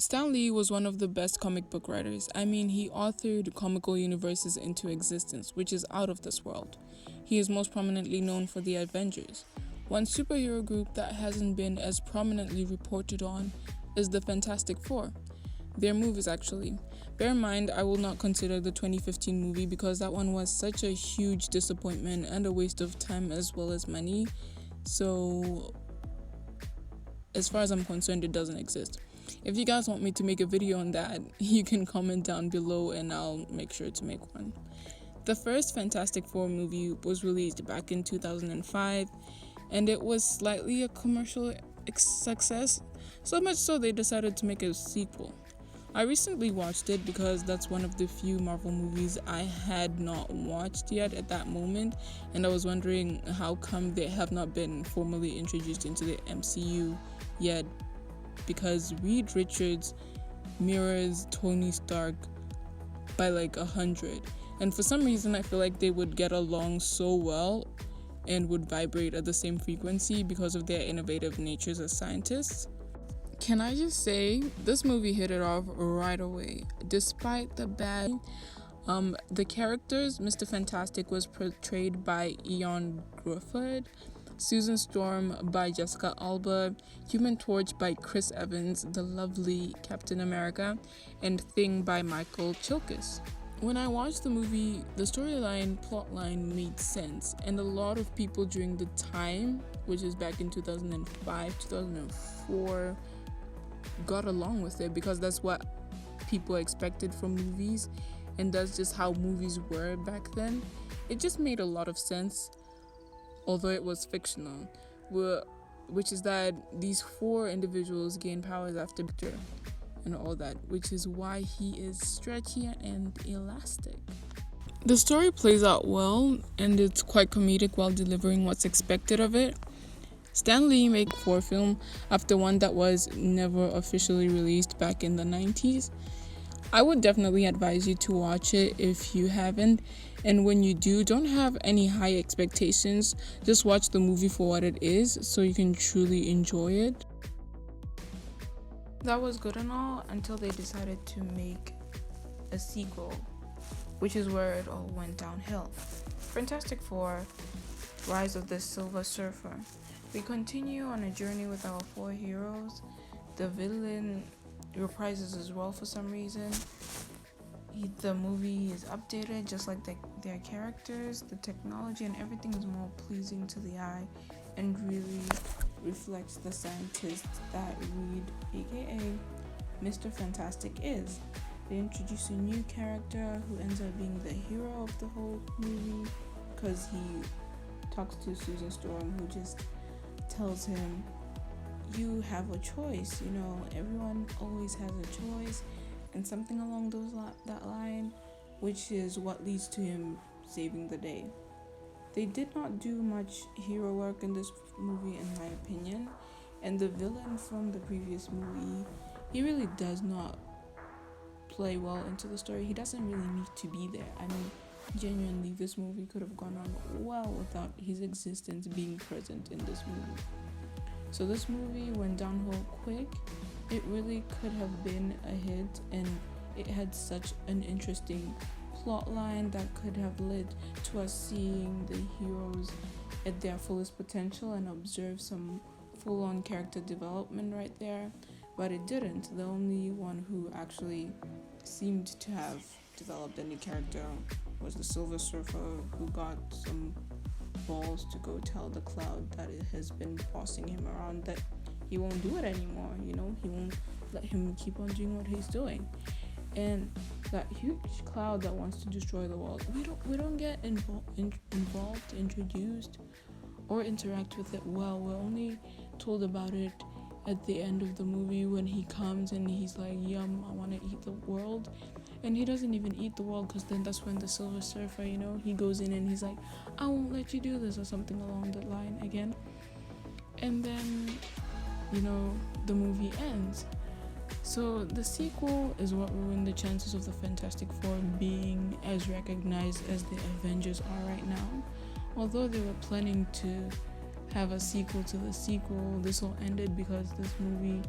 Stan Lee was one of the best comic book writers. I mean, he authored comical universes into existence, which is out of this world. He is most prominently known for the Avengers. One superhero group that hasn't been as prominently reported on is the Fantastic Four. Their movies, actually. Bear in mind, I will not consider the 2015 movie because that one was such a huge disappointment and a waste of time as well as money. So, as far as I'm concerned, it doesn't exist. If you guys want me to make a video on that, you can comment down below and I'll make sure to make one. The first Fantastic Four movie was released back in 2005 and it was slightly a commercial success, so much so they decided to make a sequel. I recently watched it because that's one of the few Marvel movies I had not watched yet at that moment, and I was wondering how come they have not been formally introduced into the MCU yet, because Reed Richards mirrors Tony Stark by like 100, and for some reason I feel like they would get along so well and would vibrate at the same frequency because of their innovative natures as scientists. Can I just say, this movie hit it off right away. Despite the bad, the characters, Mr. Fantastic was portrayed by Ian Grufford, Susan Storm by Jessica Alba, Human Torch by Chris Evans, the lovely Captain America, and Thing by Michael Chilkis. When I watched the movie, the plotline made sense, and a lot of people during the time, which is back in 2005, 2004, got along with it because that's what people expected from movies, and that's just how movies were back then. It just made a lot of sense, although it was fictional, which is that these four individuals gain powers after Victor and all that, which is why he is stretchy and elastic. The story plays out well and it's quite comedic while delivering what's expected of it. Stan Lee made a four film after one that was never officially released back in the 90s. I would definitely advise you to watch it if you haven't, and when you do, don't have any high expectations. Just watch the movie for what it is so you can truly enjoy it. That was good and all until they decided to make a sequel, which is where it all went downhill. Fantastic Four: Rise of the Silver Surfer. We continue on a journey with our four heroes. The villain reprises as well for some reason. The movie is updated just like their characters. The technology and everything is more pleasing to the eye and really reflects the scientist that Reed, aka Mr. Fantastic, is. They introduce a new character who ends up being the hero of the whole movie because he talks to Susan Storm, who just tells him, you have a choice, everyone always has a choice, and something along that line, which is what leads to him saving the day. They did not do much hero work in this movie in my opinion, and the villain from the previous movie, he really does not play well into the story. He doesn't really need to be there. I mean, genuinely, this movie could have gone on well without his existence being present in this movie. So this movie went downhill quick. It really could have been a hit, and it had such an interesting plot line that could have led to us seeing the heroes at their fullest potential and observe some full-on character development right there, but it didn't. The only one who actually seemed to have developed any character was the Silver Surfer, who got some balls to go tell the Cloud that it has been bossing him around that he won't do it anymore. He won't let him keep on doing what he's doing. And that huge Cloud that wants to destroy the world, we don't get involved, introduced, or interact with it well. We're only told about it at the end of the movie when he comes and he's like, yum, I want to eat the world. And he doesn't even eat the world, because then that's when the Silver Surfer, he goes in and he's like, I won't let you do this, or something along that line again. And then, the movie ends. So the sequel is what ruined the chances of the Fantastic Four being as recognized as the Avengers are right now. Although they were planning to have a sequel to the sequel, this all ended because this movie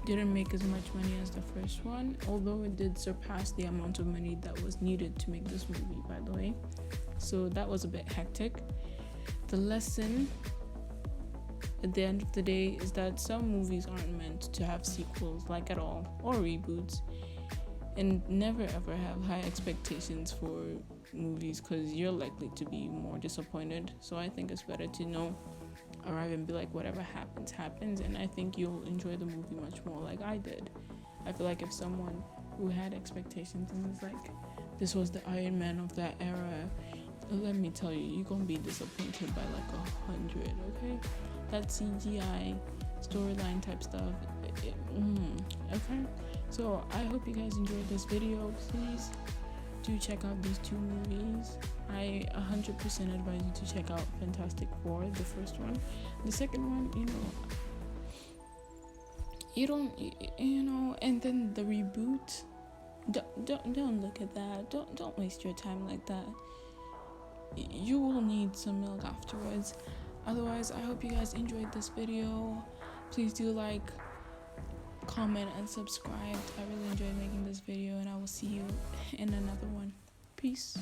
didn't make as much money as the first one, although it did surpass the amount of money that was needed to make this movie, by the way. So that was a bit hectic. The lesson at the end of the day is that some movies aren't meant to have sequels, like at all, or reboots. And never ever have high expectations for movies, because you're likely to be more disappointed. So I think it's better to arrive and be like, whatever happens, and I think you'll enjoy the movie much more, like I did. I feel like if someone who had expectations and was like, this was the Iron Man of that era, let me tell you, you're gonna be disappointed by like 100. Okay, that CGI storyline type stuff, okay. So I hope you guys enjoyed this video. Please do check out these two movies. I 100% advise you to check out Fantastic Four, the first one. The second one, you don't, and then the reboot. Don't look at that. Don't waste your time like that. You will need some milk afterwards. Otherwise, I hope you guys enjoyed this video. Please do like, comment, and subscribe. I really enjoyed making this video, and I will see you in another one. Peace.